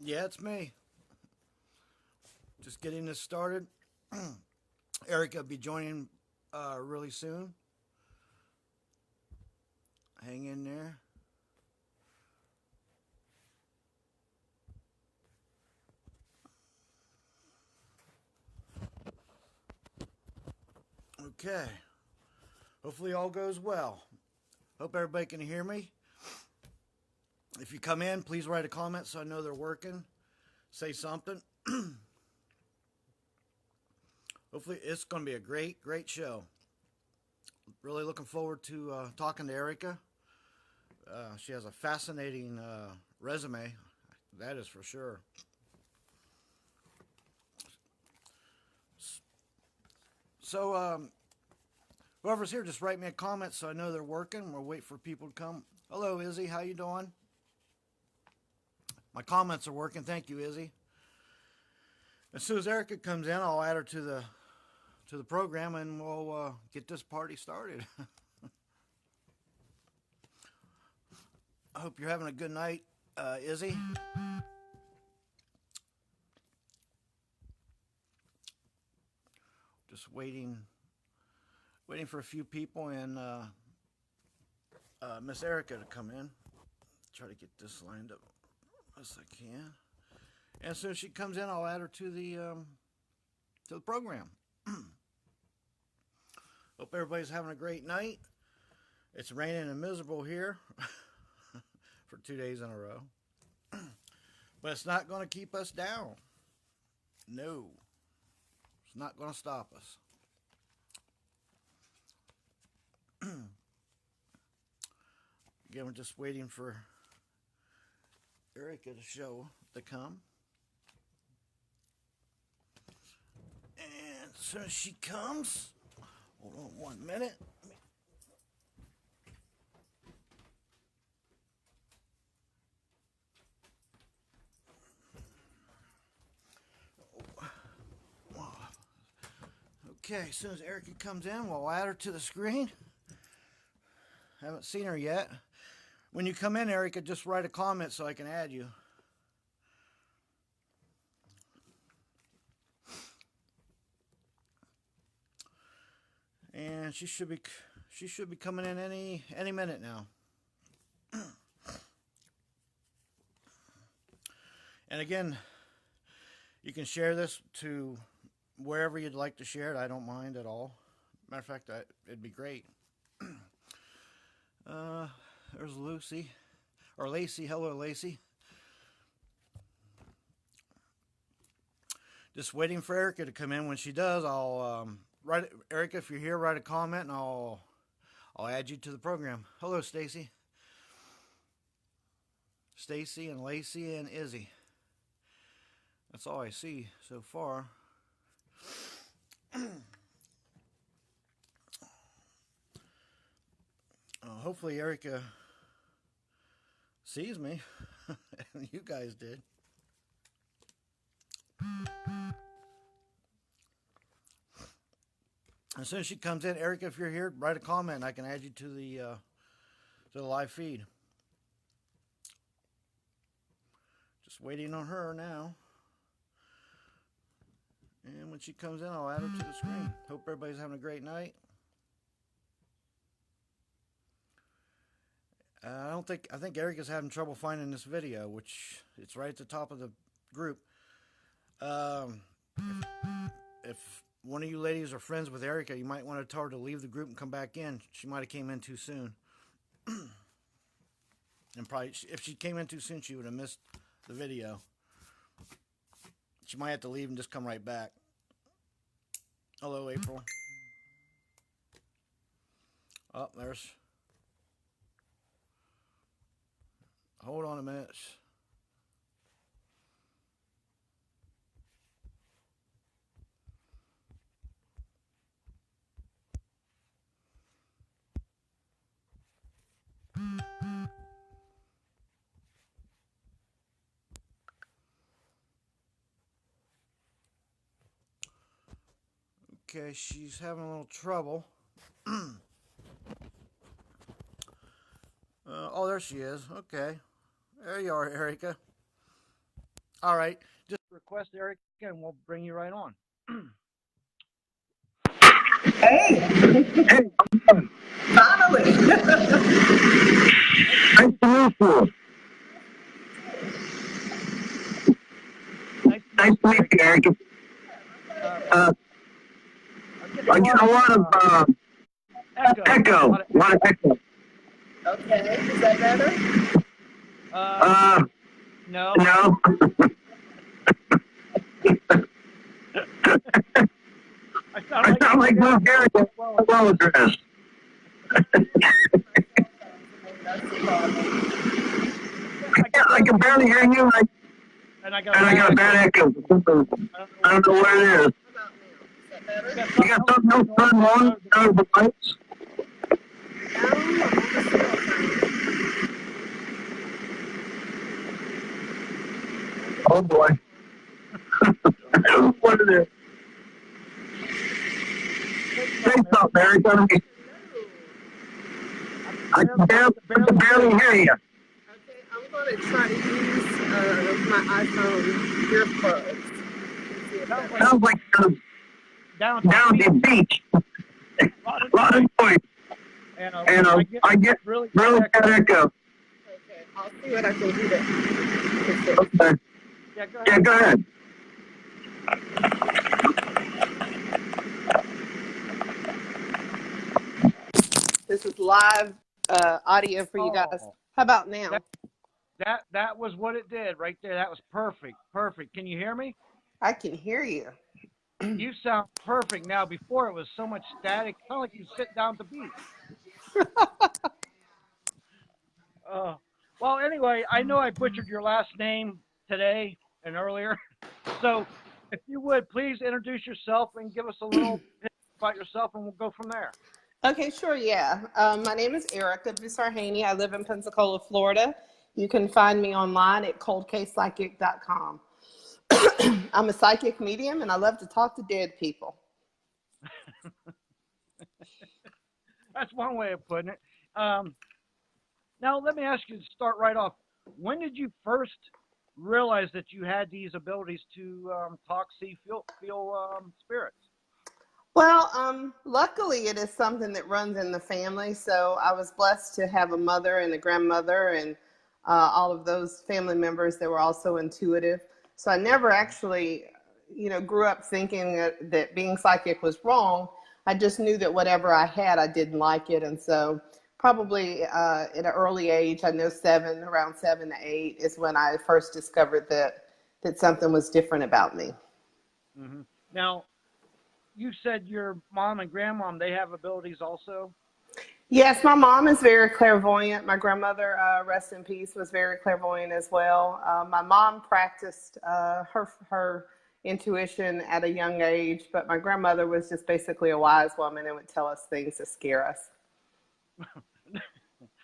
Yeah, it's me. Just getting this started. Ericka will be joining really soon. Hang in there. Okay. Hopefully all goes well. Hope everybody can hear me. If you come in, please write a comment so I know they're working. Say something. Hopefully it's going to be a great show. Really looking forward to talking to Ericka. She has a fascinating resume, that is for sure. So, whoever's here, just write me a comment so I know they're working. We'll wait for people to come. Hello, Izzy. How you doing? My comments are working. Thank you, Izzy. As soon as Ericka comes in, I'll add her to the program, and we'll get this party started. I hope you're having a good night, Izzy. Just waiting for a few people and Miss Ericka to come in. Try to get this lined up as I can. And as soon as she comes in, I'll add her to the program. Hope everybody's having a great night. It's raining and miserable here for 2 days in a row. But it's not going to keep us down. No. It's not going to stop us. Again, we're just waiting for Ericka to come. And as soon as she comes, hold on 1 minute. Okay, as soon as Ericka comes in, we'll add her to the screen. Haven't seen her yet. When you come in, Ericka, just write a comment so I can add you. And she should be coming in any minute now. And again, you can share this to wherever you'd like to share it. I don't mind at all. Matter of fact, it'd be great. There's Lucy. Or Lacey. Hello, Lacey. Just waiting for Ericka to come in. When she does, I'll write. Ericka, if you're here, write a comment and I'll add you to the program. Hello, Stacy. Stacy and Lacey and Izzy. That's all I see so far. Hopefully Ericka sees me. You guys did. As soon as she comes in, Ericka, if you're here, write a comment and I can add you to the live feed. Just waiting on her now. And when she comes in, I'll add her to the screen. Hope everybody's having a great night. I think Ericka's having trouble finding this video, which it's right at the top of the group. If one of you ladies are friends with Ericka, you might want to tell her to leave the group and come back in. She might have came in too soon. And probably, if she came in too soon, she would have missed the video. She might have to leave and just come right back. Hello, April. Oh, there's... Hold on a minute. Okay, she's having a little trouble. Oh, there she is. Okay. There you are, Ericka. All right. Just request Ericka and we'll bring you right on. Hey, finally. Nice to meet you. Nice to Nice meet to you, meet Eric. you, Eric. Uh, Uh, I'm getting I get a lot of echo. A echo. lot of, A lot of echo. Okay, is that better? uh, no. No. I I sound like Will Garrett. Well addressed. I can barely hear you, and I got and I got a bad echo. I don't know what it is. You got something else turned on out of the lights? Oh boy. What is it? Say something, Eric. I can barely hear you. Okay, I'm going to try to use my iPhone earplugs. Sounds like down at the beach. A lot of noise. And I get really bad echo. Okay, I'll see what I can do to Okay. Yeah, go ahead. This is live audio for you guys. How about now? That was what it did right there. That was perfect. Perfect. Can you hear me? I can hear you. You sound perfect now. Before it was so much static. It sounded like you sit down at the beach. Well, anyway, I know I butchered your last name today and earlier. So if you would, please introduce yourself and give us a little bit about yourself, and we'll go from there. Okay, sure, yeah. My name is Ericka Boussarhane. I live in Pensacola, Florida. You can find me online at coldcasepsychic.com. I'm a psychic medium, and I love to talk to dead people. That's one way of putting it. Now, let me ask you to start right off. When did you first realize that you had these abilities to talk, see, feel spirits? Well, luckily it is something that runs in the family. So I was blessed to have a mother and a grandmother and all of those family members that were also intuitive. So I never actually, grew up thinking that being psychic was wrong. I just knew that whatever I had, I didn't like it. And so probably at an early age, I know around 7 to 8 is when I first discovered that something was different about me. Mm-hmm. Now, you said your mom and grandmom, they have abilities also? Yes, my mom is very clairvoyant. My grandmother, rest in peace, was very clairvoyant as well. My mom practiced her intuition at a young age, but my grandmother was just basically a wise woman and would tell us things to scare us.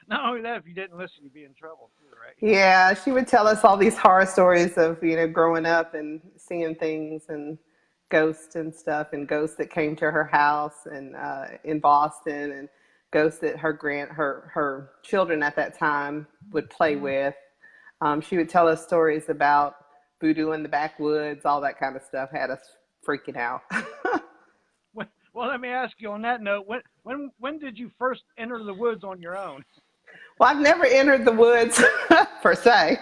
Not only that, if you didn't listen, you'd be in trouble too, right? Yeah, she would tell us all these horror stories of, growing up and seeing things and ghosts and stuff, and ghosts that came to her house and in Boston, and ghosts that her children at that time would play with. She would tell us stories about voodoo in the backwoods, all that kind of stuff. Had us freaking out. Well, let me ask you on that note. When did you first enter the woods on your own? Well, I've never entered the woods per se.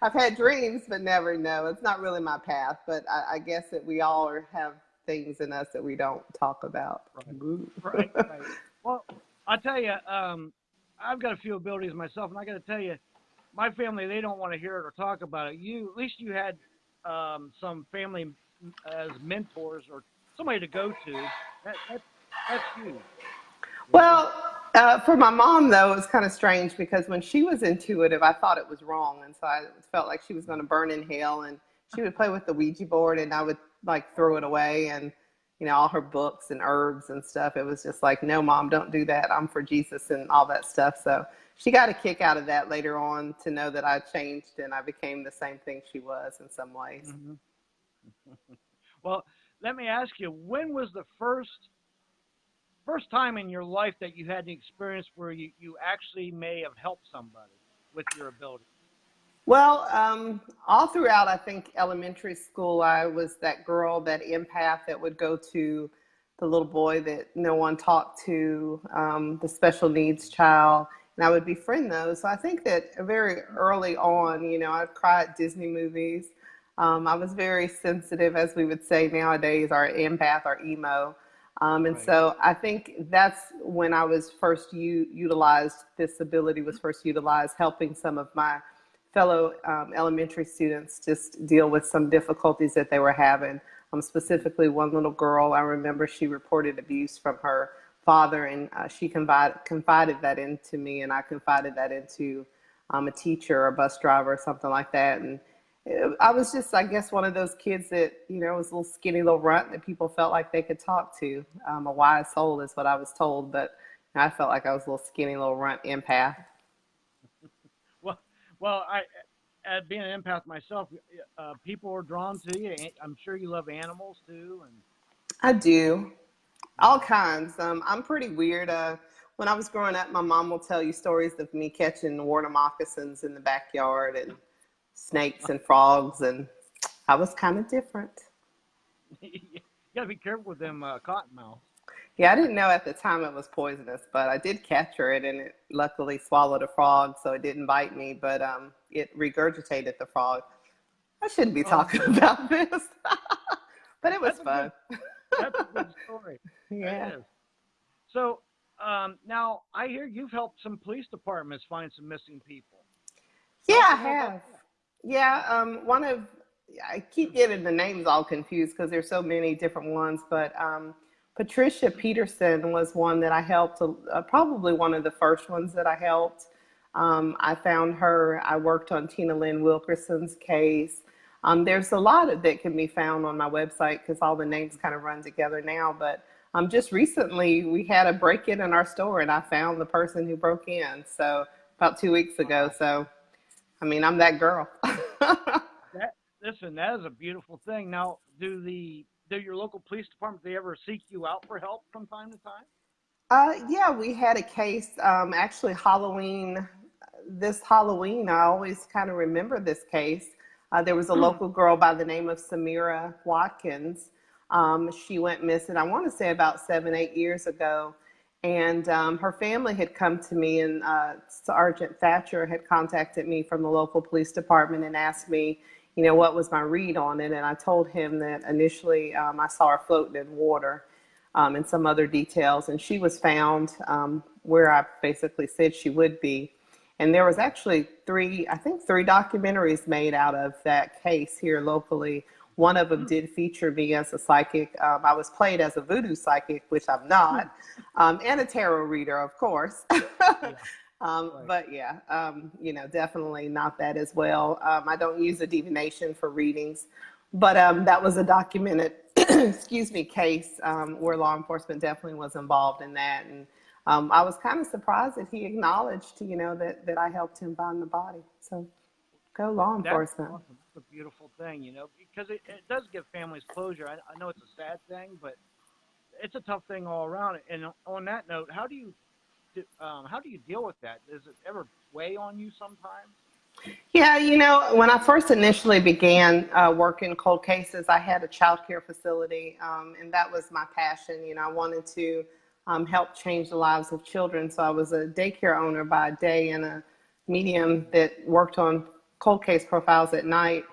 I've had dreams, but never. No, it's not really my path. But I guess that we all have things in us that we don't talk about. Right. Well, I'll tell you, I've got a few abilities myself, and I got to tell you, my family, they don't want to hear it or talk about it. At least you had some family as mentors or somebody to go to. That's huge. Well, for my mom, though, it was kind of strange because when she was intuitive, I thought it was wrong. And so I felt like she was going to burn in hell. And she would play with the Ouija board and I would like throw it away. And, all her books and herbs and stuff. It was just like, no, Mom, don't do that. I'm for Jesus and all that stuff. So she got a kick out of that later on to know that I changed and I became the same thing she was in some ways. Mm-hmm. Well, let me ask you, when was the first time in your life that you had the experience where you actually may have helped somebody with your ability? Well, all throughout, I think elementary school, I was that girl, that empath that would go to the little boy that no one talked to, the special needs child, and I would befriend those. So I think that very early on, I'd cry at Disney movies. I was very sensitive, as we would say nowadays, our empath or emo. And Right. so I think that's when I was first utilized, this ability was first utilized, helping some of my fellow elementary students just deal with some difficulties that they were having. Specifically, one little girl, I remember she reported abuse from her father, and she confided that into me, and I confided that into a teacher or a bus driver or something like that. And I was just, I guess, one of those kids that, was a little skinny little runt that people felt like they could talk to. A wise soul is what I was told, but I felt like I was a little skinny little runt empath. Well, well, being an empath myself, people are drawn to you. I'm sure you love animals too, and I do. All yeah. kinds. I'm pretty weird. When I was growing up, my mom will tell you stories of me catching water moccasins in the backyard and snakes and frogs, and I was kind of different. You gotta be careful with them cottonmouths. Yeah, I didn't know at the time it was poisonous, but I did capture it, and it luckily swallowed a frog, so it didn't bite me, but it regurgitated the frog. I shouldn't be Oh, talking about this, but it was that's a good. fun. That's a good story. That Yeah. is. So now I hear you've helped some police departments find some missing people. Yeah, Tell us I some more about have. that. Yeah, I keep getting the names all confused because there's so many different ones, but Patricia Peterson was one that I helped, probably one of the first ones that I helped. I found her, I worked on Tina Lynn Wilkerson's case. There's a lot that can be found on my website because all the names kind of run together now, but just recently we had a break-in in our store and I found the person who broke in. So about 2 weeks ago. Wow. So I mean, I'm that girl. That listen, that is a beautiful thing. Now, do your local police department they ever seek you out for help from time to time? Yeah, we had a case, actually Halloween, this Halloween, I always kind of remember this case. There was a local girl by the name of Samira Watkins. She went missing, I want to say about 7, 8 years ago. And her family had come to me, and Sergeant Thatcher had contacted me from the local police department and asked me, what was my read on it. And I told him that initially I saw her floating in water, and some other details. And she was found where I basically said she would be. And there was actually I think three documentaries made out of that case here locally. One of them did feature me as a psychic. I was played as a voodoo psychic, which I'm not, and a tarot reader, of course. Yeah, right. But yeah, definitely not that as well. I don't use a divination for readings, but that was a documented, excuse me, case where law enforcement definitely was involved in that. And I was kind of surprised that he acknowledged, that I helped him find the body. So go law That's enforcement. awesome. That's a beautiful thing, because it does give families closure. I know it's a sad thing, but it's a tough thing all around. And on that note, how do you deal with that? Does it ever weigh on you sometimes? Yeah, when I first initially began working cold cases, I had a child care facility, and that was my passion. I wanted to help change the lives of children. So I was a daycare owner by day and a medium that worked on cold case profiles at night.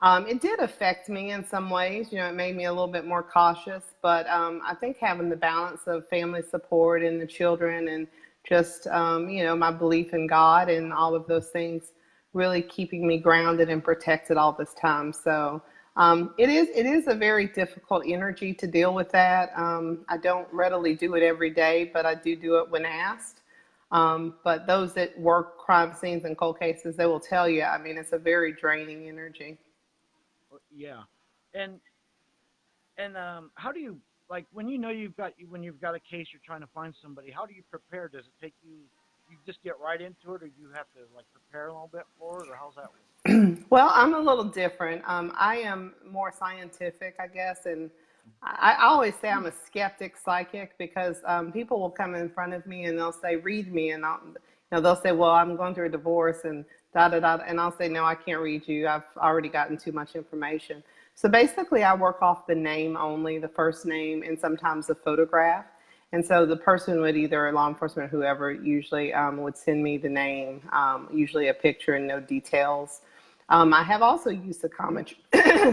It did affect me in some ways. It made me a little bit more cautious, but I think having the balance of family support and the children and just, my belief in God and all of those things really keeping me grounded and protected all this time. So it is a very difficult energy to deal with that. I don't readily do it every day, but I do it when asked. But those that work crime scenes and cold cases, they will tell you, I mean, it's a very draining energy. Yeah, and how do you like when you've got a case you're trying to find somebody? How do you prepare? Does it take you just get right into it, or do you have to like prepare a little bit for it, or how's that work? Well, I'm a little different. I am more scientific, I guess, and I always say I'm a skeptic psychic because people will come in front of me and they'll say, "Read me," and Now they'll say, well, I'm going through a divorce and da da da. And I'll say, no, I can't read you. I've already gotten too much information. So basically, I work off the name only, the first name, and sometimes a photograph. And so the person would either, law enforcement or whoever, usually would send me the name, usually a picture and no details. I have also used psychometry,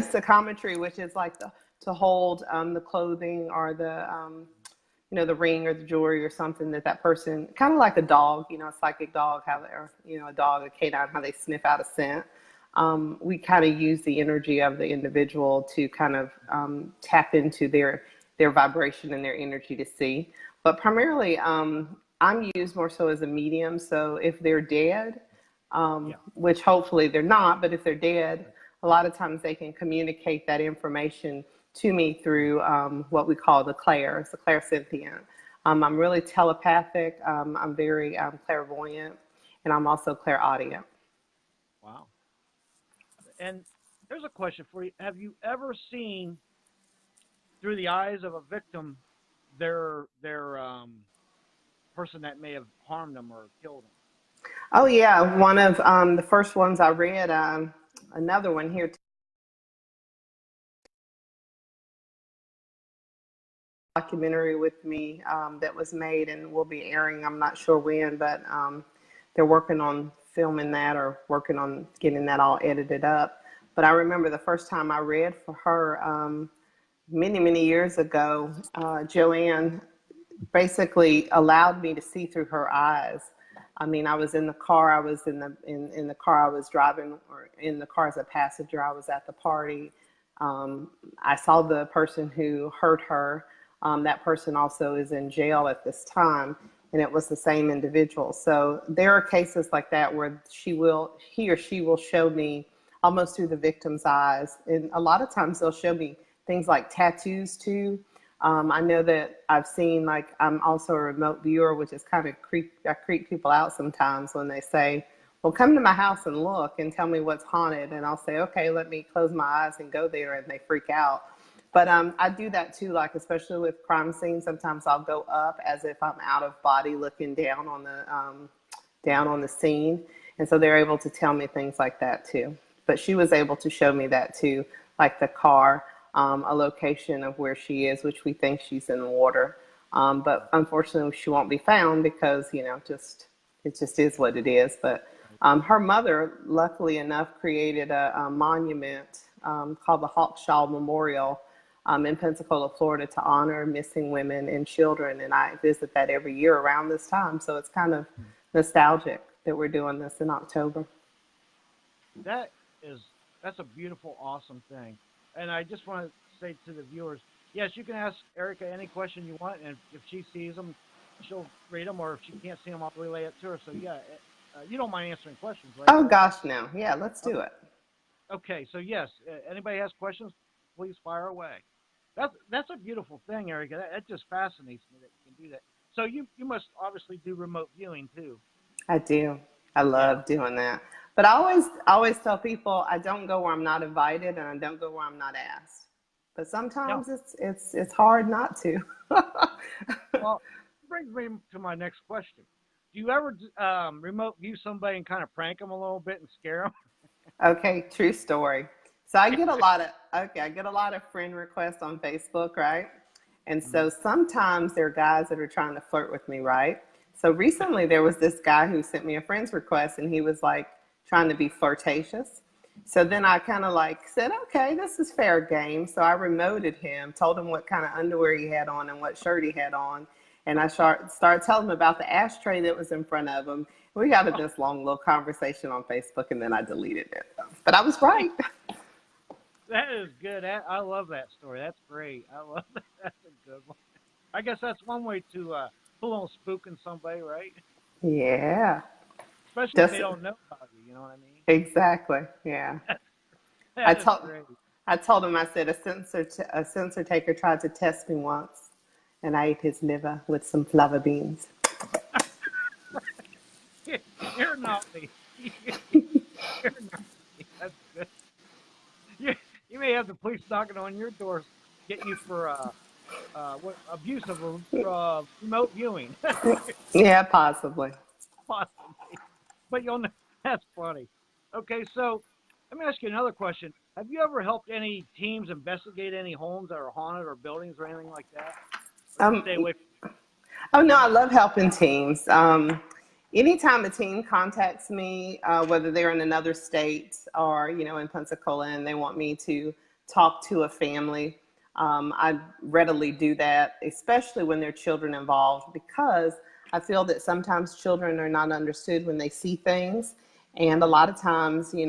psychometry, which is like to hold the clothing or the the ring or the jewelry or something that person, kind of like a dog, a psychic dog, how they, or, a dog, a canine, how they sniff out a scent. We kind of use the energy of the individual to kind of tap into their vibration and their energy to see. But primarily, I'm used more so as a medium. So if they're dead, which hopefully they're not, but if they're dead, a lot of times they can communicate that information to me through what we call the clairs, the clairsentient. I'm really telepathic. I'm very clairvoyant, and I'm also clairaudient. Wow. And there's a question for you. Have you ever seen through the eyes of a victim their person that may have harmed them or killed them? Oh yeah, one of the first ones I read, another one here. Documentary with me that was made and will be airing. I'm not sure when, but they're working on filming that or working on getting that all edited up. But I remember the first time I read for her many years ago, Joanne basically allowed me to see through her eyes. I mean, I was in the car. I was in the car I was driving, or in the car as a passenger. I was at the party. I saw the person who hurt her. That person also is in jail at this time, and it was the same individual. So there are cases like that where he or she will show me almost through the victim's eyes. And a lot of times they'll show me things like tattoos too. I know that I've seen, like, I'm also a remote viewer, which is kind of I creep people out sometimes when they say, well, come to my house and look and tell me what's haunted. And I'll say, okay, let me close my eyes and go there, and they freak out. But I do that too, like especially with crime scenes. Sometimes I'll go up as if I'm out of body, looking down on the scene, and so they're able to tell me things like that too. But she was able to show me that too, like the car, a location of where she is, which we think she's in the water. But unfortunately, she won't be found because it just is what it is. But her mother, luckily enough, created a monument called the Hawkshaw Memorial in Pensacola, Florida, to honor missing women and children. And I visit that every year around this time. So it's kind of nostalgic that we're doing this in October. That's a beautiful, awesome thing. And I just want to say to the viewers, yes, you can ask Ericka any question you want. And if she sees them, she'll read them. Or if she can't see them, I'll relay it to her. So yeah, you don't mind answering questions, right? Oh gosh, no. Yeah, let's do it. Okay. So yes, anybody has questions, please fire away. That's a beautiful thing, Ericka. That just fascinates me that you can do that. So you must obviously do remote viewing too. I do. I love doing that. But I always tell people I don't go where I'm not invited, and I don't go where I'm not asked. But sometimes it's hard not to. Well, brings me to my next question. Do you ever remote view somebody and kind of prank them a little bit and scare them? Okay, true story. So I get a lot of friend requests on Facebook, right? And so sometimes there are guys that are trying to flirt with me, right? So recently there was this guy who sent me a friend's request, and he was like trying to be flirtatious. So then I kind of like said, okay, this is fair game. So I remoted him, told him what kind of underwear he had on and what shirt he had on. And I started telling him about the ashtray that was in front of him. We got this long little conversation on Facebook, and then I deleted it. But I was right. That is good. I love that story. That's great. I love that. That's a good one. I guess that's one way to pull on spooking somebody, right? Yeah. Especially if they don't know about you. You know what I mean? Exactly. Yeah. That is great. I told him, I said, a sensor taker tried to test me once, and I ate his liver with some flava beans. You're naughty. You're naughty. That's good. You may have the police knocking on your door, get you for abuse of remote viewing. Yeah, possibly. Possibly. but you'll know. That's funny. Okay, so let me ask you another question. Have you ever helped any teams investigate any homes that are haunted or buildings or anything like that? Or do you Um, stay away Oh from no, I that? love helping teams. Anytime a team contacts me, whether they're in another state or in Pensacola, and they want me to talk to a family, I readily do that, especially when there are children involved, because I feel that sometimes children are not understood when they see things, and a lot of times, we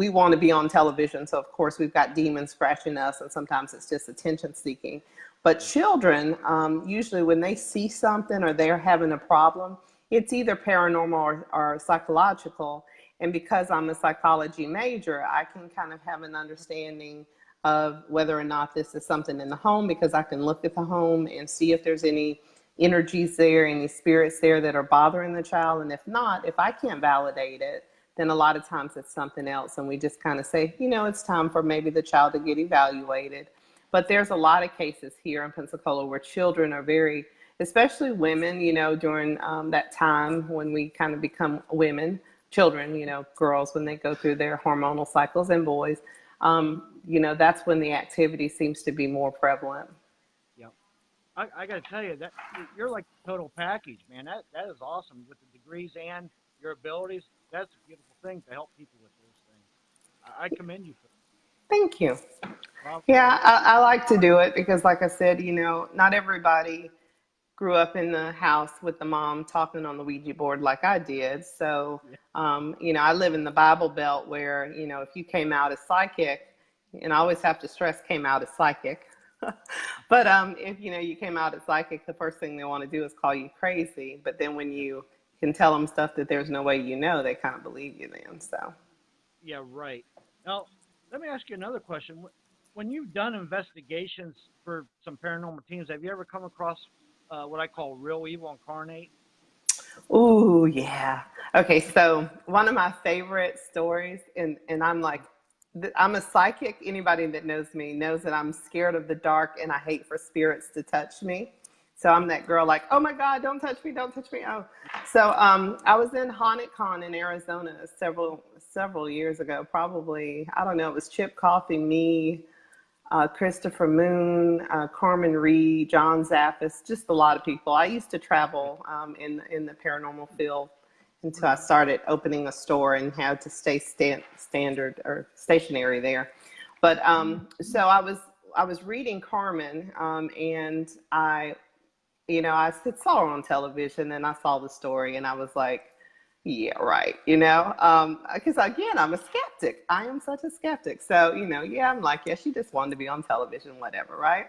want to be on television, so of course we've got demons scratching us, and sometimes it's just attention seeking. But children, usually when they see something or they're having a problem, it's either paranormal or psychological. And because I'm a psychology major, I can kind of have an understanding of whether or not this is something in the home, because I can look at the home and see if there's any energies there, any spirits there that are bothering the child. And if not, if I can't validate it, then a lot of times it's something else. And we just kind of say, it's time for maybe the child to get evaluated. But there's a lot of cases here in Pensacola where children are very, especially women, during that time when we kind of become women, children, girls, when they go through their hormonal cycles, and boys, that's when the activity seems to be more prevalent. Yep. I got to tell you that you're like the total package, man. That is awesome with the degrees and your abilities. That's a beautiful thing to help people with those things. I commend you for Thank you. that. Bravo. Yeah, I like to do it because, like I said, not everybody grew up in the house with the mom talking on the Ouija board like I did. So, Yeah. I live in the Bible Belt where, if you came out as psychic, and I always have to stress came out as psychic, but if, you came out as psychic, the first thing they want to do is call you crazy. But then when you can tell them stuff that there's no way they kind of believe you then. So. Yeah, right. Now, let me ask you another question. When you've done investigations for some paranormal teams, have you ever come across what I call real evil incarnate? Ooh, yeah. Okay, so one of my favorite stories, and I'm like, I'm a psychic. Anybody that knows me knows that I'm scared of the dark and I hate for spirits to touch me. So I'm that girl like, oh my God, don't touch me, don't touch me. Oh, so I was in Haunted Con in Arizona several years ago, probably, I don't know, it was Chip Coffey, me, Christopher Moon, Carmen Reed, John Zappis, just a lot of people. I used to travel in the paranormal field until I started opening a store and had to stay standard or stationary there. But so I was reading Carmen, and I saw her on television and I saw the story and I was like, yeah, right. Because again, I'm a skeptic. I am such a skeptic. So, yeah, I'm like, yeah, she just wanted to be on television, whatever, right?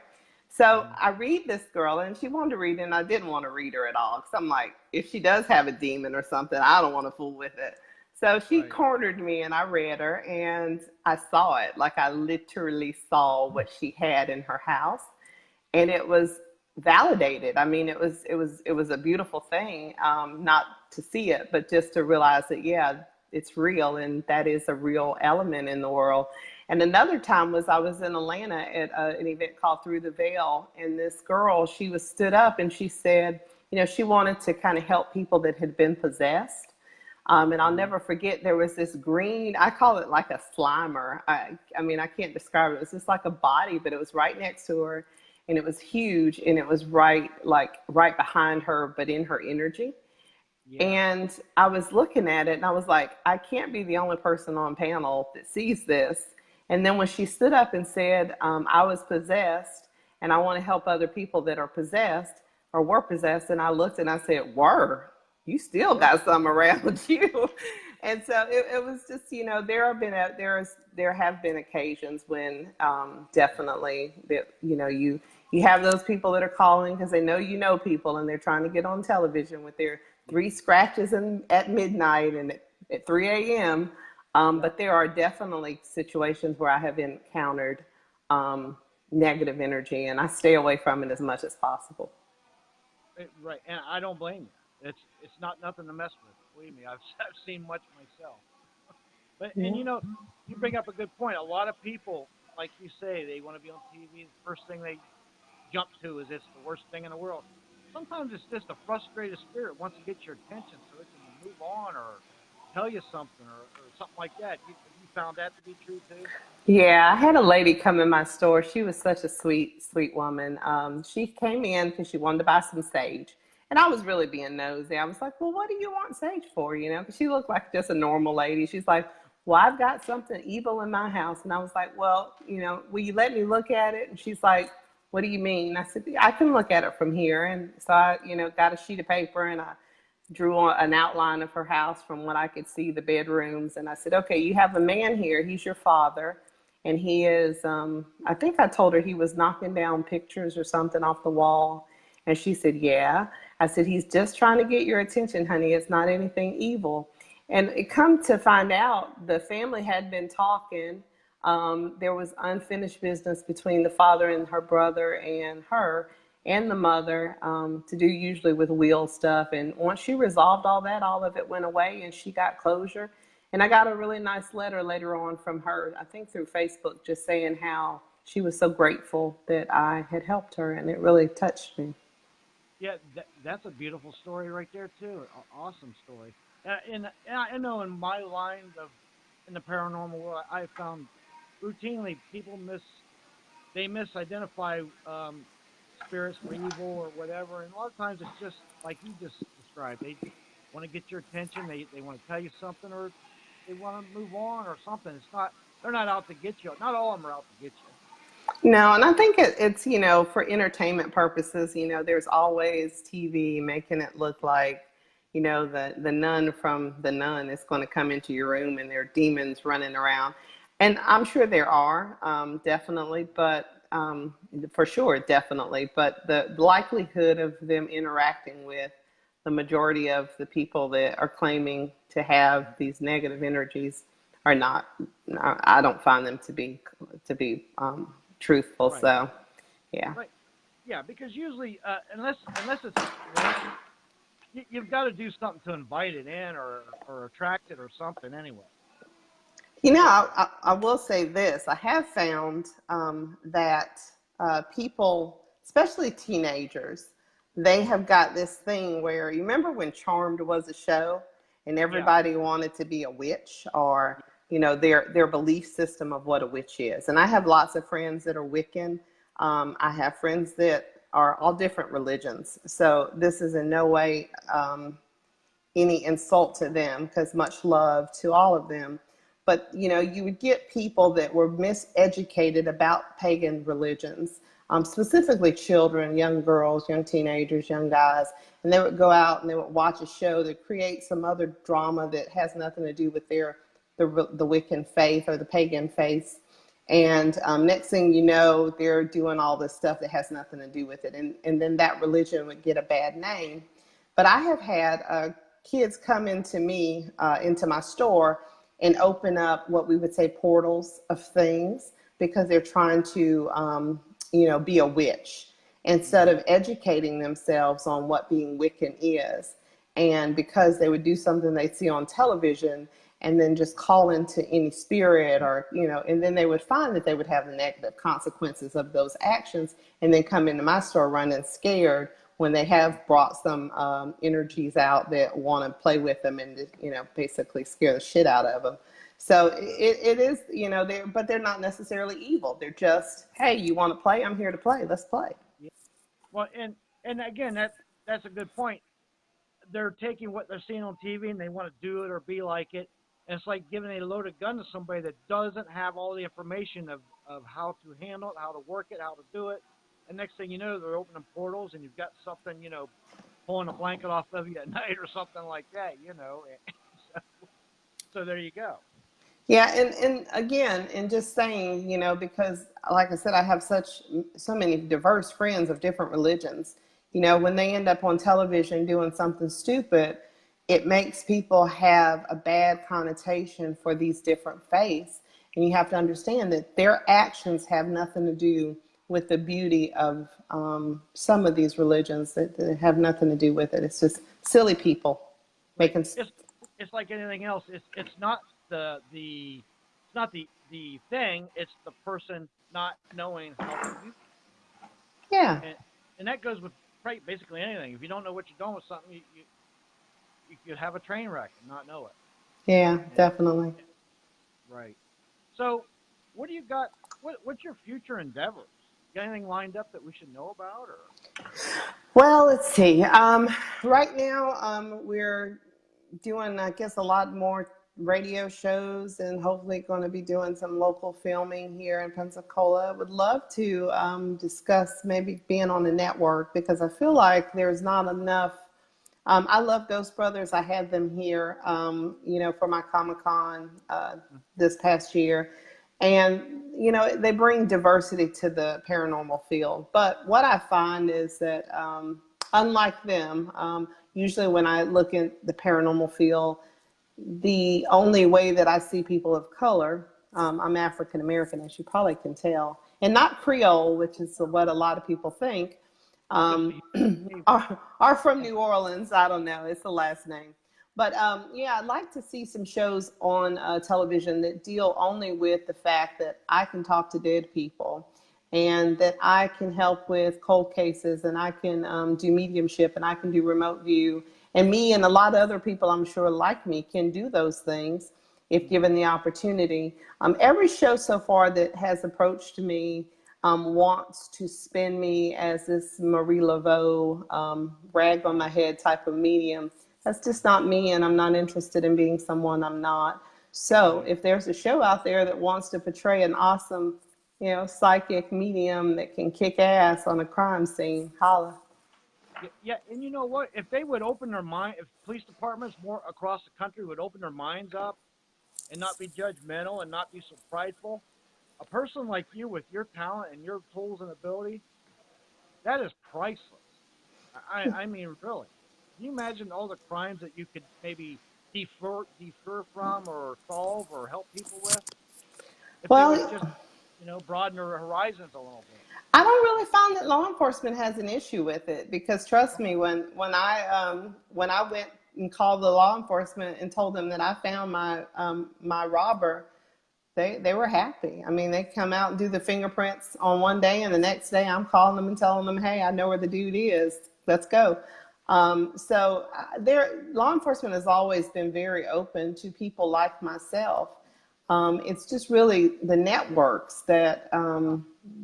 So Mm-hmm. I read this girl and she wanted to read it and I didn't want to read her at all. Because I'm like, if she does have a demon or something, I don't want to fool with it. So she Right. cornered me and I read her and I saw it. Like I literally saw what she had in her house, and it was validated. I mean, it was a beautiful thing, not to see it, but just to realize that, yeah, it's real, and that is a real element in the world. And another time was I was in Atlanta at an event called Through the Veil, and this girl, she was stood up and she said, she wanted to kind of help people that had been possessed. And I'll Mm-hmm. never forget, there was this green, I call it like a slimer. I mean, I can't describe it. It was just like a body, but it was right next to her and it was huge and it was right behind her, but in her energy. Yeah. And I was looking at it and I was like, I can't be the only person on panel that sees this. And then when she stood up and said, I was possessed and I want to help other people that are possessed or were possessed. And I looked and I said, were, you still Word. got some around you. And so it was just, there have been occasions when definitely that, you have those people that are calling because they know people and they're trying to get on television with their three scratches at midnight and at 3 a.m. Yeah. But there are definitely situations where I have encountered negative energy, and I stay away from it as much as possible. Right. And I don't blame you. It's not nothing to mess with. Believe me, I've I've seen much myself. But and you bring up a good point. A lot of people, like you say, they want to be on TV. The first thing they jump to is it's the worst thing in the world. Sometimes it's just a frustrated spirit wants to get your attention so it can move on or tell you something or something like that. You found that to be true too? Yeah, I had a lady come in my store. She was such a sweet, sweet woman. She came in because she wanted to buy some sage. And I was really being nosy. I was like, well, what do you want sage for? You know, because she looked like just a normal lady. She's like, well, I've got something evil in my house. And I was like, well, you know, will you let me look at it? And she's like, what do you mean? I said, I can look at it from here. And so I, you know, got a sheet of paper and I drew an outline of her house from what I could see, the bedrooms. And I said, okay, you have a man here. He's your father. And he is, I think I told her he was knocking down pictures or something off the wall. And she said, yeah. I said, he's just trying to get your attention, honey. It's not anything evil. And it come to find out the family had been talking. There was unfinished business between the father and her brother and her and the mother to do usually with will stuff. And once she resolved all that, all of it went away and she got closure. And I got a really nice letter later on from her, I think through Facebook, just saying how she was so grateful that I had helped her. And it really touched me. Yeah, that's a beautiful story right there too. Awesome story. And I know in my line of in the paranormal world, I found routinely people they misidentify spirits for evil or whatever, and a lot of times it's just like you just described. They just want to get your attention. They want to tell you something, or they want to move on or something. It's not they're not out to get you. Not all of them are out to get you. No, and I think it's, you know, for entertainment purposes, you know, there's always TV making it look like, you know, the nun from the nun is going to come into your room and there are demons running around. And I'm sure there are, definitely, but for sure, definitely. But the likelihood of them interacting with the majority of the people that are claiming to have these negative energies are not, I don't find them to be truthful. Right, So, yeah. right, yeah. Because usually, unless it's one, you've got to do something to invite it in or attract it or something anyway. You know, So I will say this. I have found that people, especially teenagers, they have got this thing where you remember when Charmed was a show and yeah, everybody wanted to be a witch or, you know, their belief system of what a witch is. And I have lots of friends that are Wiccan. I have friends that are all different religions. So this is in no way any insult to them, because much love to all of them. But you know, you would get people that were miseducated about pagan religions, specifically children, young girls, young teenagers, young guys, and they would go out and they would watch a show that creates some other drama that has nothing to do with the Wiccan faith or the pagan faith. And next thing you know, they're doing all this stuff that has nothing to do with it, and then that religion would get a bad name. But I have had kids come into me, into my store, and open up what we would say portals of things because they're trying to, you know, be a witch instead of educating themselves on what being Wiccan is. And because they would do something they see on television and then just call into any spirit or, you know, and then they would find that they would have the negative consequences of those actions and then come into my store running scared when they have brought some energies out that want to play with them and, you know, basically scare the shit out of them. So it is, you know, but they're not necessarily evil. They're just, hey, you want to play? I'm here to play. Let's play. yeah. Well, and again, that's a good point. They're taking what they're seeing on TV and they want to do it or be like it. And it's like giving a loaded gun to somebody that doesn't have all the information of how to handle it, how to work it, how to do it. And next thing you know, they're opening portals and you've got something, you know, pulling a blanket off of you at night or something like that, you know. so, so there you go. Yeah, and again, and just saying, you know, because like I said, I have so many diverse friends of different religions. You know, when they end up on television doing something stupid, it makes people have a bad connotation for these different faiths. And you have to understand that their actions have nothing to do with the beauty of some of these religions that have nothing to do with it. It's just silly people Right. making. It's like anything else. It's not it's not the thing. It's the person not knowing how to use Yeah. it. And that goes with basically anything. If you don't know what you're doing with something, you could have a train wreck and not know it. Yeah, And, definitely. right. So, what do you got? What's your future endeavors? Got anything lined up that we should know about, or? Well, let's see. Right now, we're doing, I guess, a lot more radio shows and hopefully going to be doing some local filming here in Pensacola. Would love to discuss maybe being on a network because I feel like there's not enough. I love Ghost Brothers. I had them here, for my Comic-Con this past year. And, they bring diversity to the paranormal field. But what I find is that, unlike them, usually when I look at the paranormal field, the only way that I see people of color, I'm African American, as you probably can tell, and not Creole, which is what a lot of people think, are from New Orleans. I don't know, it's the last name. But yeah, I'd like to see some shows on television that deal only with the fact that I can talk to dead people and that I can help with cold cases and I can do mediumship and I can do remote view. And me and a lot of other people I'm sure like me can do those things if given the opportunity. Every show so far that has approached me wants to spin me as this Marie Laveau rag on my head type of medium. That's just not me, and I'm not interested in being someone I'm not. So if there's a show out there that wants to portray an awesome, psychic medium that can kick ass on a crime scene, holla. Yeah, and you know what? If they would open their mind, if police departments more across the country would open their minds up and not be judgmental and not be so prideful, a person like you with your talent and your tools and ability, that is priceless. I mean, really. Can you imagine all the crimes that you could maybe defer from or solve or help people with if they would Well, just, broaden their horizons a little bit? I don't really find that law enforcement has an issue with it because trust me, when I went and called the law enforcement and told them that I found my robber, they were happy. I mean, they come out and do the fingerprints on one day, and the next day I'm calling them and telling them, hey, I know where the dude is. Let's go. Law enforcement has always been very open to people like myself. It's just really the networks that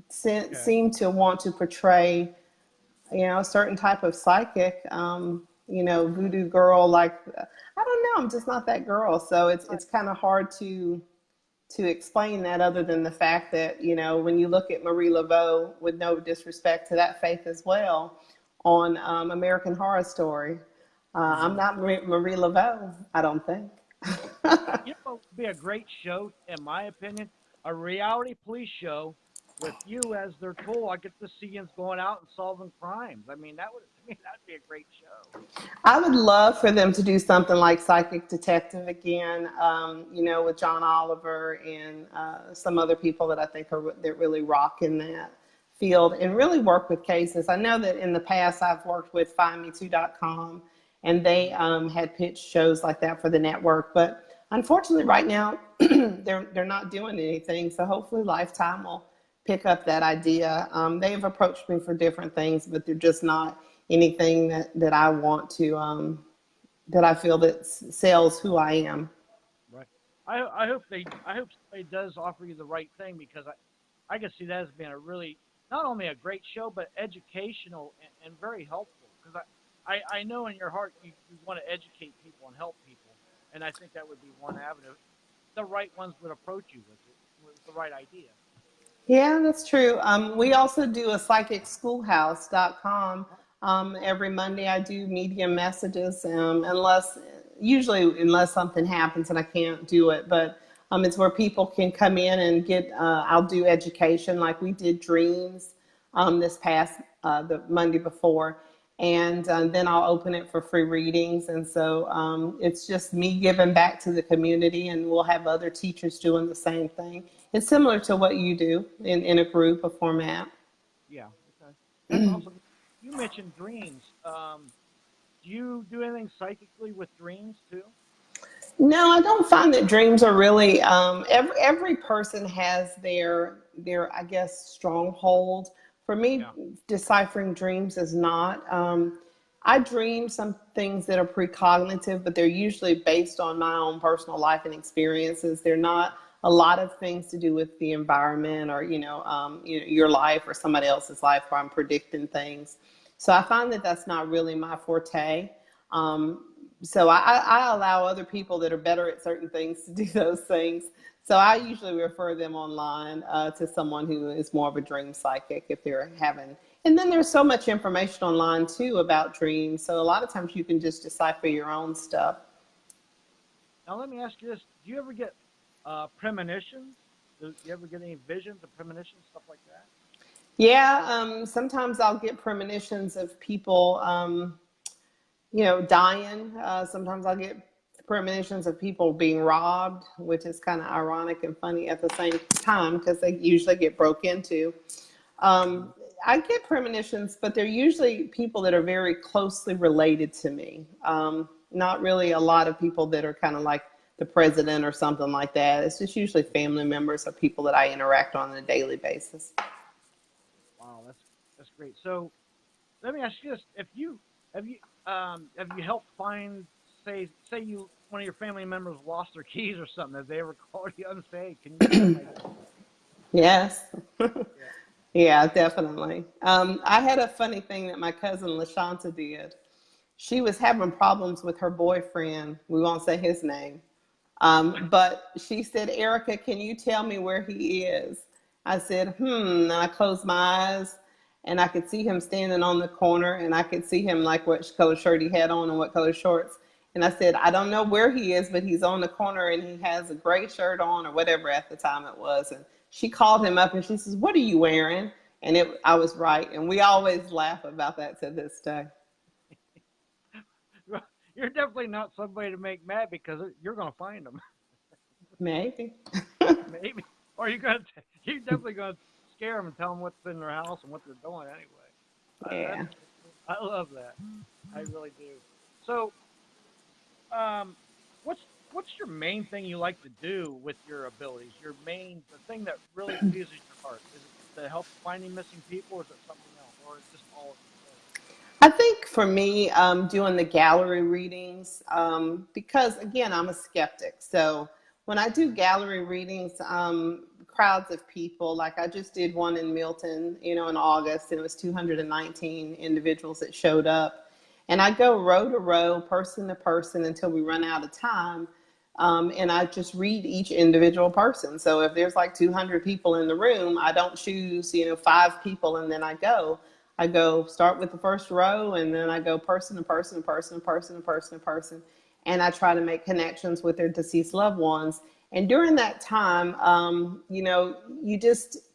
seem to want to portray, a certain type of psychic, voodoo girl. Like, I don't know, I'm just not that girl. So it's kind of hard to explain that other than the fact that, when you look at Marie Laveau, with no disrespect to that faith as well, on American Horror Story, I'm not Marie Laveau, I don't think. What would be a great show, in my opinion? A reality police show with you as their tool. I get to see you going out and solving crimes. I mean, that'd be a great show. I would love for them to do something like Psychic Detective again, with John Oliver and some other people that I think that really rock in that field and really work with cases. I know that in the past I've worked with findme2.com and they had pitched shows like that for the network, but unfortunately right now they're not doing anything. So hopefully Lifetime will pick up that idea. They've approached me for different things, but they're just not anything that I want to, that I feel that sells who I am. Right. I hope somebody does offer you the right thing because I can see that as being a really, not only a great show, but educational and very helpful. Because I know in your heart you want to educate people and help people. And I think that would be one avenue. The right ones would approach you with the right idea. Yeah, that's true. We also do a psychicschoolhouse.com. Every Monday I do medium messages, unless something happens and I can't do it. But it's where people can come in and get, I'll do education like we did dreams this past, the Monday before. And then I'll open it for free readings. And so it's just me giving back to the community, and we'll have other teachers doing the same thing. It's similar to what you do in a group, a format. Yeah, okay. That's awesome. You mentioned dreams. Do you do anything psychically with dreams too? No, I don't find that dreams are really, every person has their, I guess, stronghold. For me, deciphering dreams is not. I dream some things that are precognitive, but they're usually based on my own personal life and experiences. They're not a lot of things to do with the environment or, your life or somebody else's life where I'm predicting things. So I find that that's not really my forte. So I allow other people that are better at certain things to do those things. So I usually refer them online to someone who is more of a dream psychic if they're having. And then there's so much information online too about dreams. So a lot of times you can just decipher your own stuff. Now let me ask you this: do you ever get premonitions? Do you ever get any visions or premonitions, stuff like that? Yeah, sometimes I'll get premonitions of people, dying. Sometimes I'll get premonitions of people being robbed, which is kind of ironic and funny at the same time because they usually get broke into. I get premonitions, but they're usually people that are very closely related to me. Not really a lot of people that are kind of like the president or something like that. It's just usually family members or people that I interact on a daily basis. Wow, that's great. So let me ask you this: have you helped find, say you one of your family members lost their keys or something? Have they ever called you and say, "Can you get my keys?" Yes. Yeah. Yeah, definitely. I had a funny thing that my cousin LaShanta did. She was having problems with her boyfriend. We won't say his name. But she said, Ericka, can you tell me where he is? I said, And I closed my eyes and I could see him standing on the corner and I could see him like what color shirt he had on and what color shorts. And I said, I don't know where he is, but he's on the corner and he has a gray shirt on or whatever at the time it was. And she called him up and she says, what are you wearing? And I was right. And we always laugh about that to this day. You're definitely not somebody to make mad because you're going to find them. Maybe. Maybe. Or you're definitely going to scare them and tell them what's in their house and what they're doing anyway. Yeah. I love that. I really do. So, what's your main thing you like to do with your abilities? The thing that really pleases your heart? Is it to help finding missing people, or is it something else, or is it just all of it? I think for me, doing the gallery readings, because again, I'm a skeptic. So when I do gallery readings, crowds of people, like I just did one in Milton, in August, and it was 219 individuals that showed up. And I go row to row, person to person until we run out of time. And I just read each individual person. So if there's like 200 people in the room, I don't choose, 5 people and then I go. I go start with the first row and then I go person to person to person to person to person to person. And I try to make connections with their deceased loved ones. And during that time,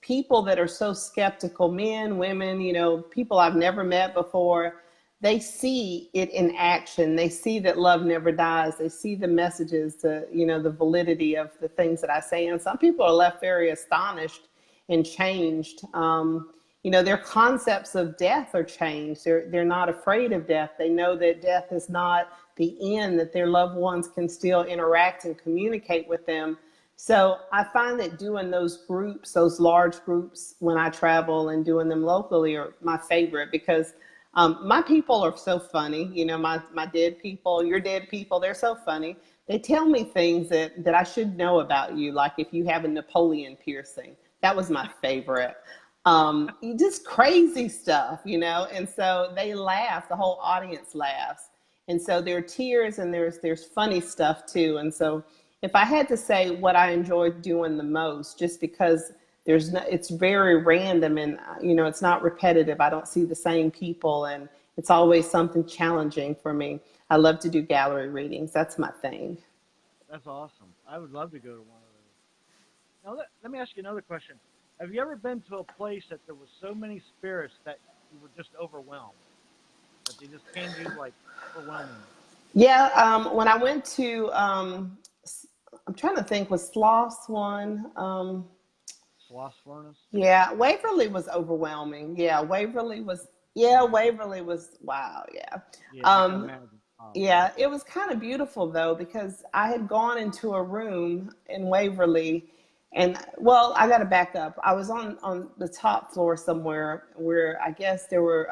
people that are so skeptical, men, women, people I've never met before, they see it in action. They see that love never dies. They see the messages, the validity of the things that I say. And some people are left very astonished and changed. Their concepts of death are changed. They're not afraid of death. They know that death is not the end, that their loved ones can still interact and communicate with them. So I find that doing those groups, those large groups when I travel and doing them locally are my favorite because my people are so funny. My dead people, your dead people, they're so funny. They tell me things that I should know about you, like if you have a Napoleon piercing. That was my favorite. Just crazy stuff, and so they laugh, the whole audience laughs. And so there are tears and there's funny stuff too. And so if I had to say what I enjoyed doing the most, just because it's very random and, it's not repetitive. I don't see the same people and it's always something challenging for me. I love to do gallery readings. That's my thing. That's awesome. I would love to go to one of those. Now, let me ask you another question. Have you ever been to a place that there was so many spirits that you were just overwhelmed? That they just came to you like overwhelming? Yeah, when I went to, I'm trying to think, was Sloss one? Sloss Furnace? Yeah, Waverly was overwhelming. Waverly was, wow, yeah. Yeah, I can imagine. Yeah, it was kind of beautiful though, because I had gone into a room in Waverly and, well, I got to back up. I was on the top floor somewhere where I guess there were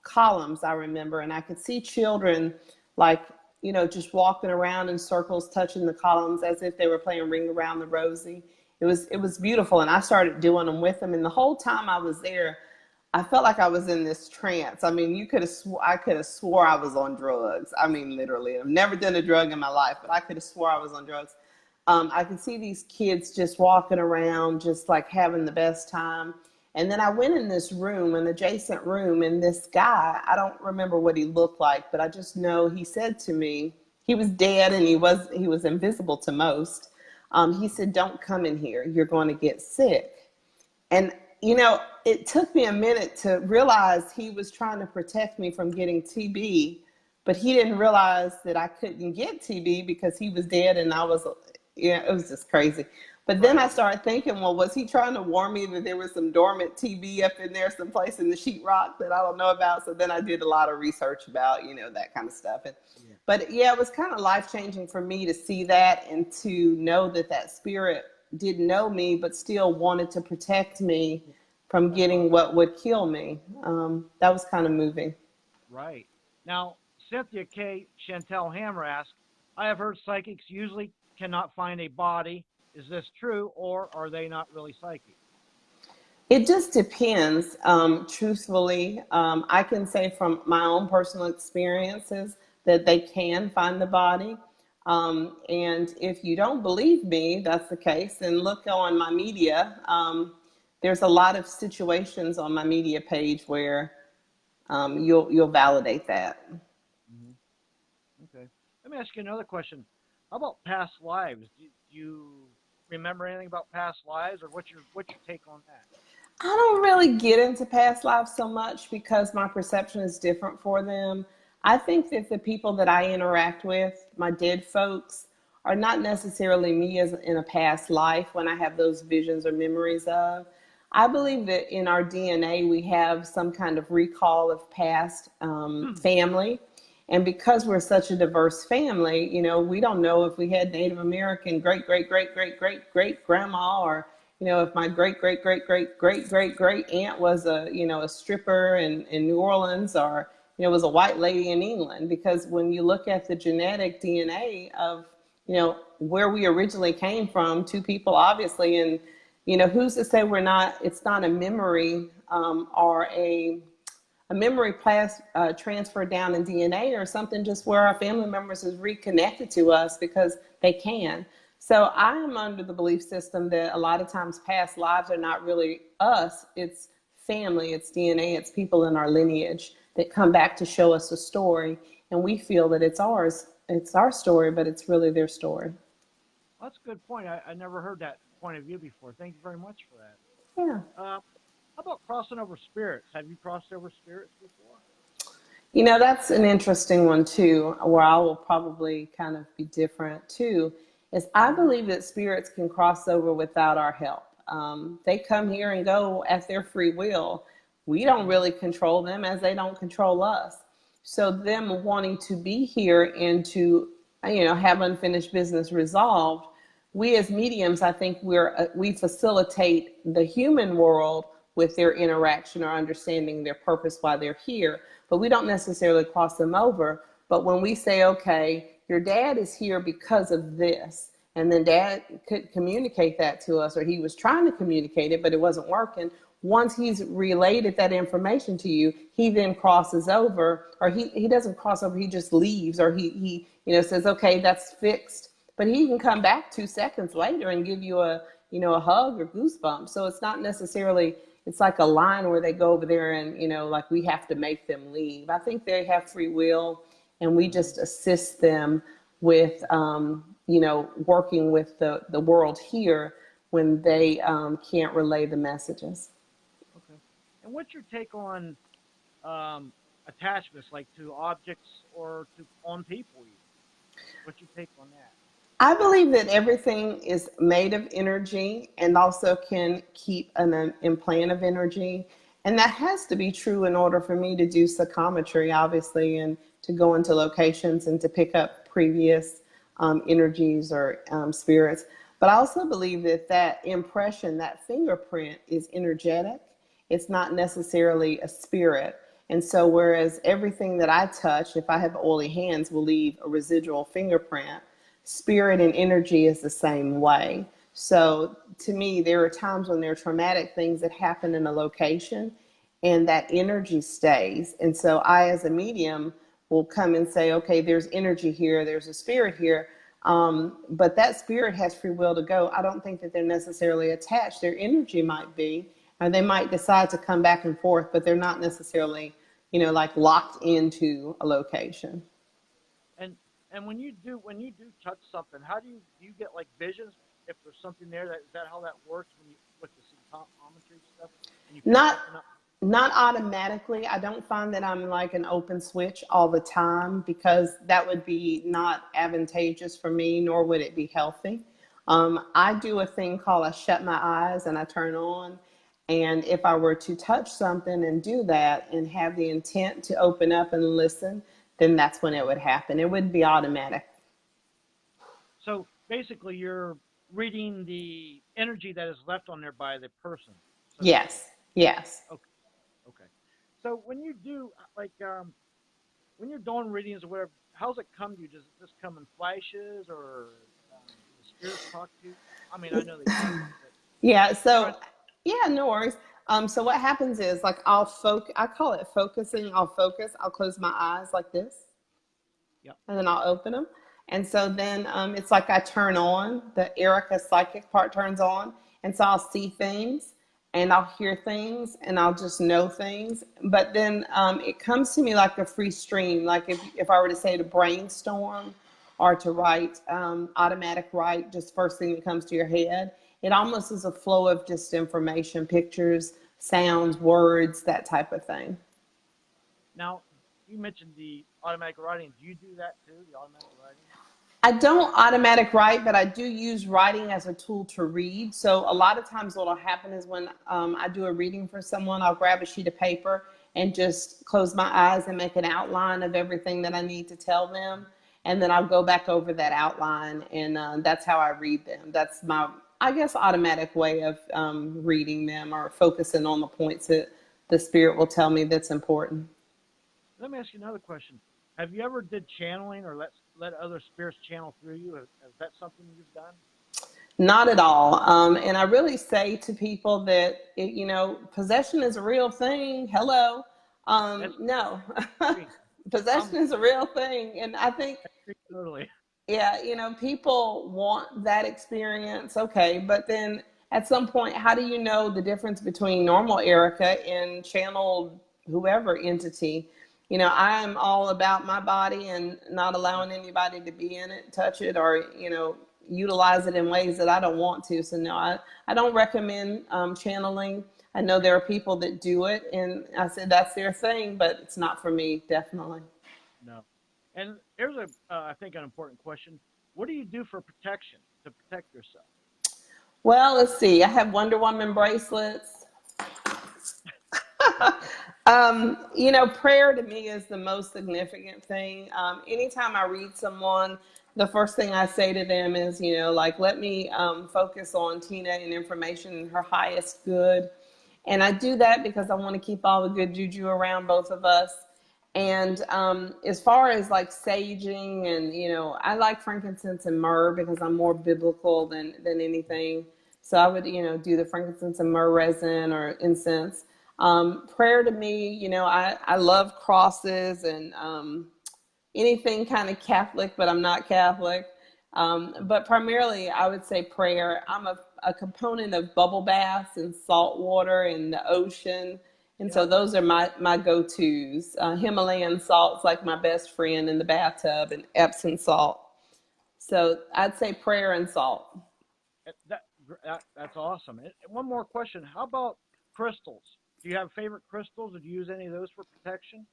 columns, I remember, and I could see children like, just walking around in circles, touching the columns as if they were playing Ring Around the Rosie. It was beautiful, and I started doing them with them. And the whole time I was there, I felt like I was in this trance. I mean, I could have swore I was on drugs. I mean, literally. I've never done a drug in my life, but I could have swore I was on drugs. I could see these kids just walking around, just like having the best time. And then I went in this room, an adjacent room, and this guy, I don't remember what he looked like, but I just know he said to me, he was dead and he was invisible to most. He said, "Don't come in here. You're going to get sick." And, it took me a minute to realize he was trying to protect me from getting TB, but he didn't realize that I couldn't get TB because he was dead and it was just crazy. But then I started thinking, well, was he trying to warn me that there was some dormant TB up in there someplace in the sheetrock that I don't know about? So then I did a lot of research about, that kind of stuff. But yeah, it was kind of life-changing for me to see that and to know that spirit didn't know me, but still wanted to protect me from getting what would kill me. That was kind of moving. Right. Now, Cynthia K. Chantel Hammer asks, I have heard psychics usually cannot find a body. Is this true, or are they not really psychic? It just depends. Truthfully, I can say from my own personal experiences that they can find the body. And if you don't believe me, that's the case, then look on my media. There's a lot of situations on my media page where you'll validate that. Mm-hmm. Okay. Let me ask you another question. How about past lives? Do you remember anything about past lives, or what's your take on that? I don't really get into past lives so much because my perception is different for them. I think that the people that I interact with, my dead folks, are not necessarily me as in a past life when I have those visions or memories of. I believe that in our DNA we have some kind of recall of past family. And because we're such a diverse family, we don't know if we had Native American great, great, great, great, great, great grandma, or, if my great, great, great, great, great, great, great aunt was a stripper in New Orleans, or, was a white lady in England. Because when you look at the genetic DNA of, where we originally came from, two people, obviously, and, who's to say it's not a memory or a memory transferred down in DNA, or something just where our family members is reconnected to us because they can. So I am under the belief system that a lot of times past lives are not really us. It's family, it's DNA, it's people in our lineage that come back to show us a story. And we feel that it's ours. It's our story, but it's really their story. Well, that's a good point. I never heard that point of view before. Thank you very much for that. Yeah. How about crossing over spirits? Have you crossed over spirits before? That's an interesting one too, where I will probably kind of be different too, is I believe that spirits can cross over without our help. They come here and go at their free will. We don't really control them as they don't control us. So them wanting to be here and to, have unfinished business resolved, we as mediums, I think we facilitate the human world with their interaction or understanding their purpose why they're here, but we don't necessarily cross them over. But when we say, okay, your dad is here because of this, and then dad could communicate that to us, or he was trying to communicate it, but it wasn't working. Once he's related that information to you, he then crosses over, or he doesn't cross over, he just leaves, or he says, okay, that's fixed. But he can come back 2 seconds later and give you a hug or goosebumps. So it's not necessarily, it's like a line where they go over there and, like we have to make them leave. I think they have free will, and we just assist them with, working with the world here when they can't relay the messages. Okay. And what's your take on attachments, like to objects or on people? What's your take on that? I believe that everything is made of energy and also can keep an implant of energy. And that has to be true in order for me to do psychometry, obviously, and to go into locations and to pick up previous energies or spirits. But I also believe that impression, that fingerprint, is energetic. It's not necessarily a spirit. And so whereas everything that I touch, if I have oily hands, will leave a residual fingerprint, spirit and energy is the same way. So to me, there are times when there are traumatic things that happen in a location and that energy stays. And so I, as a medium, will come and say, okay, there's energy here, there's a spirit here. But that spirit has free will to go. I don't think that they're necessarily attached. Their energy might be, or they might decide to come back and forth, but they're not necessarily, like locked into a location. And when you do touch something, how do you get like visions if there's something there? Is that how that works when you with the symptometry stuff? And you Not automatically. I don't find that I'm like an open switch all the time, because that would be not advantageous for me, nor would it be healthy. I do a thing called I shut my eyes and I turn on. And if I were to touch something and do that and have the intent to open up and listen, then that's when it would happen. It wouldn't be automatic. So basically, you're reading the energy that is left on there by the person. So Yes. Okay. So when you do when you're doing readings or whatever, how's it come to you? Does it just come in flashes, or the spirits talk to you? I mean, I know they talk, but Yeah. So, yeah, no worries. So what happens is, like, I call it focusing. I'll focus. I'll close my eyes like this. yeah. And then I'll open them. And so then it's like I turn on, the Ericka psychic part turns on. And so I'll see things and I'll hear things and I'll just know things. But then it comes to me like a free stream. Like if I were to say to brainstorm or to write, automatic write, just first thing that comes to your head, it almost is a flow of just information, pictures, sounds, words, that type of thing. Now, you mentioned the automatic writing. Do you do that too, the automatic writing? I don't automatic write, but I do use writing as a tool to read. So a lot of times what will happen is when I do a reading for someone, I'll grab a sheet of paper and just close my eyes and make an outline of everything that I need to tell them. And then I'll go back over that outline, and that's how I read them. That's my, I guess, automatic way of reading them or focusing on the points that the spirit will tell me that's important. Let me ask you another question. Have you ever did channeling or let other spirits channel through you? Is that something you've done? Not at all. And I really say to people that, possession is a real thing. Hello. No. Possession is a real thing. And I think, totally. yeah, people want that experience. Okay. But then at some point, how do you know the difference between normal Ericka and channeled whoever entity? I'm all about my body and not allowing anybody to be in it, touch it, or, utilize it in ways that I don't want to. So no, I don't recommend channeling. I know there are people that do it, and I said that's their thing, but it's not for me, definitely. No. And here's I think an important question. What do you do for protection, to protect yourself? Well, let's see. I have Wonder Woman bracelets. Prayer to me is the most significant thing. Anytime I read someone, the first thing I say to them is, let me focus on Tina and information and her highest good. And I do that because I want to keep all the good juju around both of us. And as far as like saging and, I like frankincense and myrrh because I'm more biblical than anything. So I would, do the frankincense and myrrh resin or incense. Prayer to me, I love crosses and anything kind of Catholic, but I'm not Catholic. But primarily, I would say prayer. I'm a component of bubble baths and salt water and the ocean. And so those are my go-tos. Himalayan salt's like my best friend in the bathtub, and Epsom salt. So I'd say prayer and salt. That's awesome. And one more question. How about crystals? Do you have favorite crystals, or do you use any of those for protection?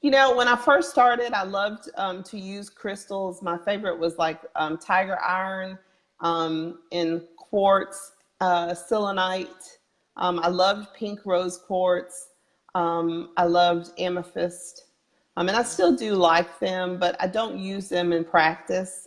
When I first started, I loved to use crystals. My favorite was like tiger iron and quartz, selenite. I loved pink rose quartz. I loved amethyst. And I still do like them, but I don't use them in practice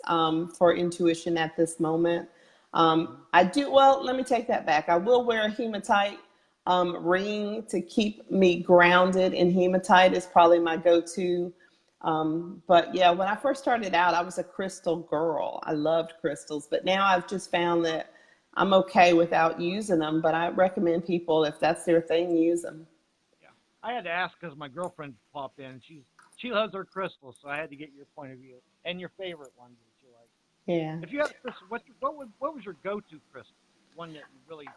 for intuition at this moment. Well, let me take that back. I will wear a hematite Ring to keep me grounded in hematite is probably my go-to. But yeah, when I first started out, I was a crystal girl. I loved crystals, but now I've just found that I'm okay without using them, but I recommend people, if that's their thing, use them. Yeah, I had to ask because my girlfriend popped in. She loves her crystals, so I had to get your point of view and your favorite ones that you like. Yeah. If you had a crystal, what was your go-to crystal? One that you really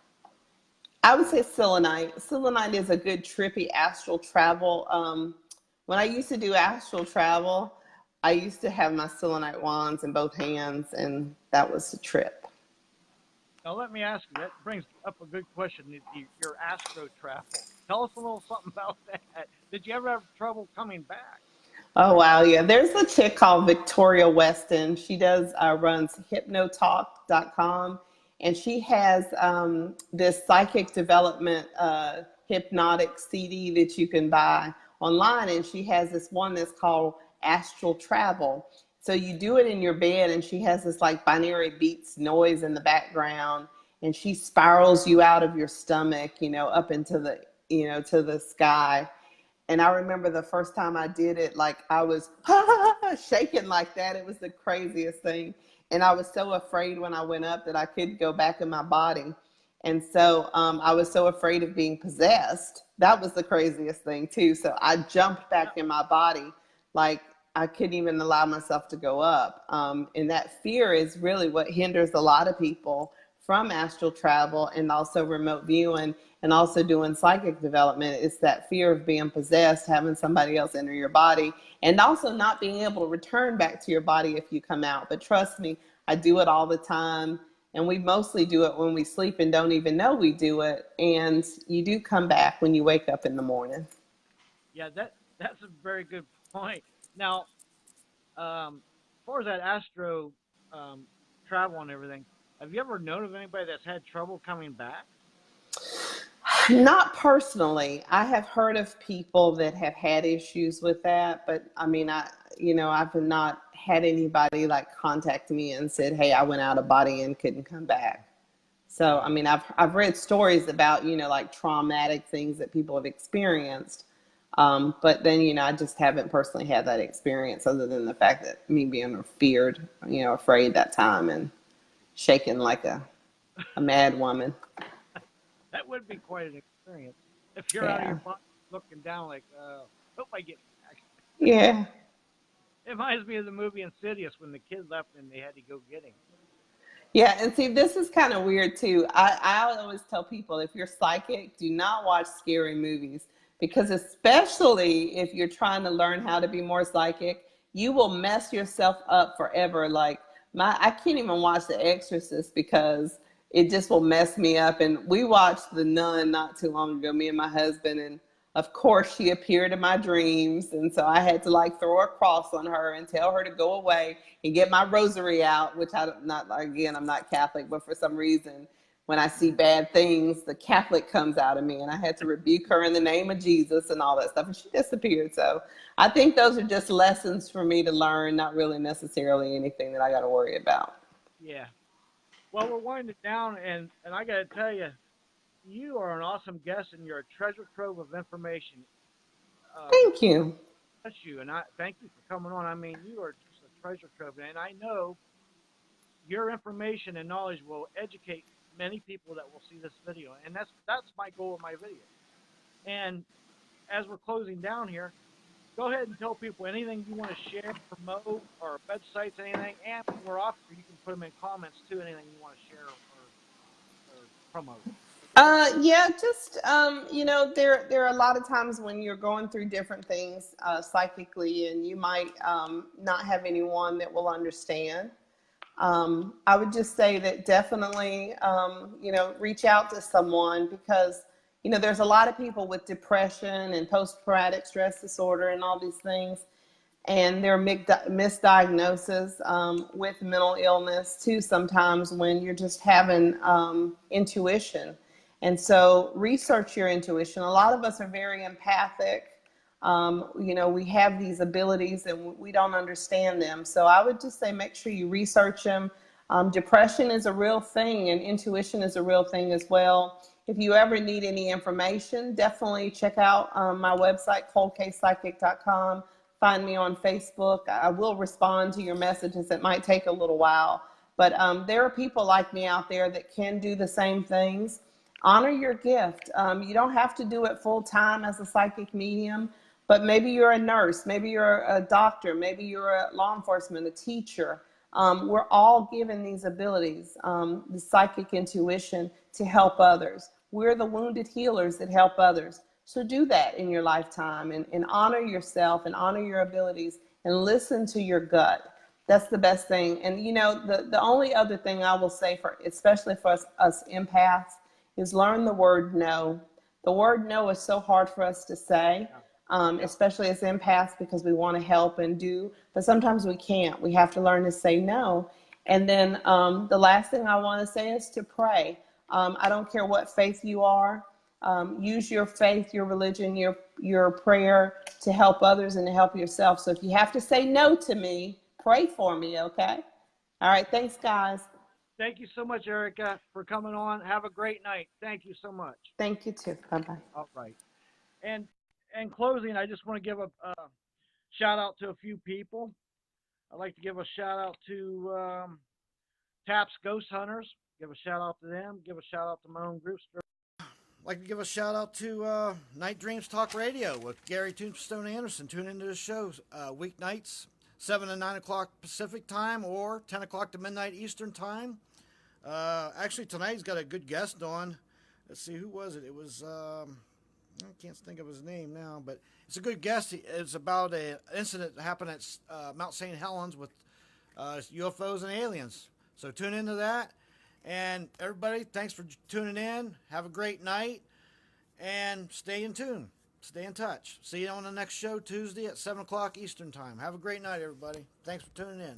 I would say selenite. Selenite is a good trippy astral travel. When I used to do astral travel, I used to have my selenite wands in both hands, and that was a trip. now let me ask you. That brings up a good question. Your astro travel. Tell us a little something about that. Did you ever have trouble coming back? Oh wow, yeah. There's a chick called Victoria Weston. She does runs hypnotalk.com, and she has this psychic development hypnotic CD that you can buy online, and she has this one that's called Astral Travel. So you do it in your bed, and she has this like binary beats noise in the background, and she spirals you out of your stomach, up into the, to the sky. And I remember the first time I did it, like I was shaking like that. It was the craziest thing. And I was so afraid when I went up that I couldn't go back in my body. And so I was so afraid of being possessed. That was the craziest thing too. So I jumped back in my body, like I couldn't even allow myself to go up. And that fear is really what hinders a lot of people from astral travel and also remote viewing and also doing psychic development. It's that fear of being possessed, having somebody else enter your body, and also not being able to return back to your body if you come out. But trust me, I do it all the time. And we mostly do it when we sleep and don't even know we do it. And you do come back when you wake up in the morning. Yeah, that's a very good point. Now, as far as that astro um, travel and everything, have you ever known of anybody that's had trouble coming back? Not personally. I have heard of people that have had issues with that, but I mean, I've not had anybody like contact me and said, "Hey, I went out of body and couldn't come back." So, I mean, I've read stories about, like traumatic things that people have experienced. But then, I just haven't personally had that experience other than the fact that me being feared, afraid that time and shaking like a mad woman. That would be quite an experience if you're out of your Yeah. body looking down like, hope I get back. Yeah. It reminds me of the movie Insidious when the kid left and they had to go get him. Yeah, and see, this is kind of weird too. I always tell people, if you're psychic, do not watch scary movies, because especially if you're trying to learn how to be more psychic, you will mess yourself up forever. Like I can't even watch The Exorcist because it just will mess me up. And we watched The Nun not too long ago, me and my husband, and of course she appeared in my dreams, and so I had to like throw a cross on her and tell her to go away and get my rosary out, which I'm not Catholic, but for some reason when I see bad things, the Catholic comes out of me, and I had to rebuke her in the name of Jesus and all that stuff, and she disappeared. So I think those are just lessons for me to learn, not really necessarily anything that I got to worry about. Yeah. Well, we're winding down, and I got to tell you, you are an awesome guest, and you're a treasure trove of information. Thank you. Bless you, and I thank you for coming on. I mean, you are just a treasure trove, and I know your information and knowledge will educate many people that will see this video, and that's my goal of my video. And as we're closing down here, go ahead and tell people anything you want to share, promote, or websites, anything. And when we're off here, you can put them in comments too. Anything you want to share or promote. Yeah, just there are a lot of times when you're going through different things psychically, and you might not have anyone that will understand. I would just say that definitely, reach out to someone, because, there's a lot of people with depression and post-traumatic stress disorder and all these things. And there are misdiagnoses with mental illness too, sometimes when you're just having intuition. And so research your intuition. A lot of us are very empathic. We have these abilities and we don't understand them. So I would just say make sure you research them. Depression is a real thing, and intuition is a real thing as well. If you ever need any information, definitely check out my website, coldcasepsychic.com. Find me on Facebook. I will respond to your messages. It might take a little while, but there are people like me out there that can do the same things. Honor your gift. You don't have to do it full time as a psychic medium, but maybe you're a nurse, maybe you're a doctor, maybe you're a law enforcement, a teacher. We're all given these abilities, the psychic intuition to help others. We're the wounded healers that help others. So do that in your lifetime and honor yourself and honor your abilities and listen to your gut. That's the best thing. And you know, the only other thing I will say for, especially for us empaths, is learn the word no. The word no is so hard for us to say, especially as empaths, because we want to help and do, but sometimes we can't. We have to learn to say no. And then the last thing I want to say is to pray. I don't care what faith you are. Use your faith, your religion, your prayer to help others and to help yourself. So if you have to say no to me, pray for me, okay? All right, thanks, guys. Thank you so much, Ericka, for coming on. Have a great night. Thank you so much. Thank you, too. Bye-bye. All right. And in closing, I just want to give a shout out to a few people. I'd like to give a shout out to Taps Ghost Hunters. Give a shout out to them. Give a shout out to my own group. I'd like to give a shout out to Night Dreams Talk Radio with Gary Tombstone Anderson. Tune into the show weeknights, 7 to 9 o'clock Pacific time or 10 o'clock to midnight Eastern time. Actually, tonight he's got a good guest on. Let's see, who was it? It was, I can't think of his name now, but it's a good guest. It's about an incident that happened at Mount St. Helens with UFOs and aliens. So tune into that. And everybody, thanks for tuning in. Have a great night. And stay in tune. Stay in touch. See you on the next show Tuesday at 7 o'clock Eastern time. Have a great night, everybody. Thanks for tuning in.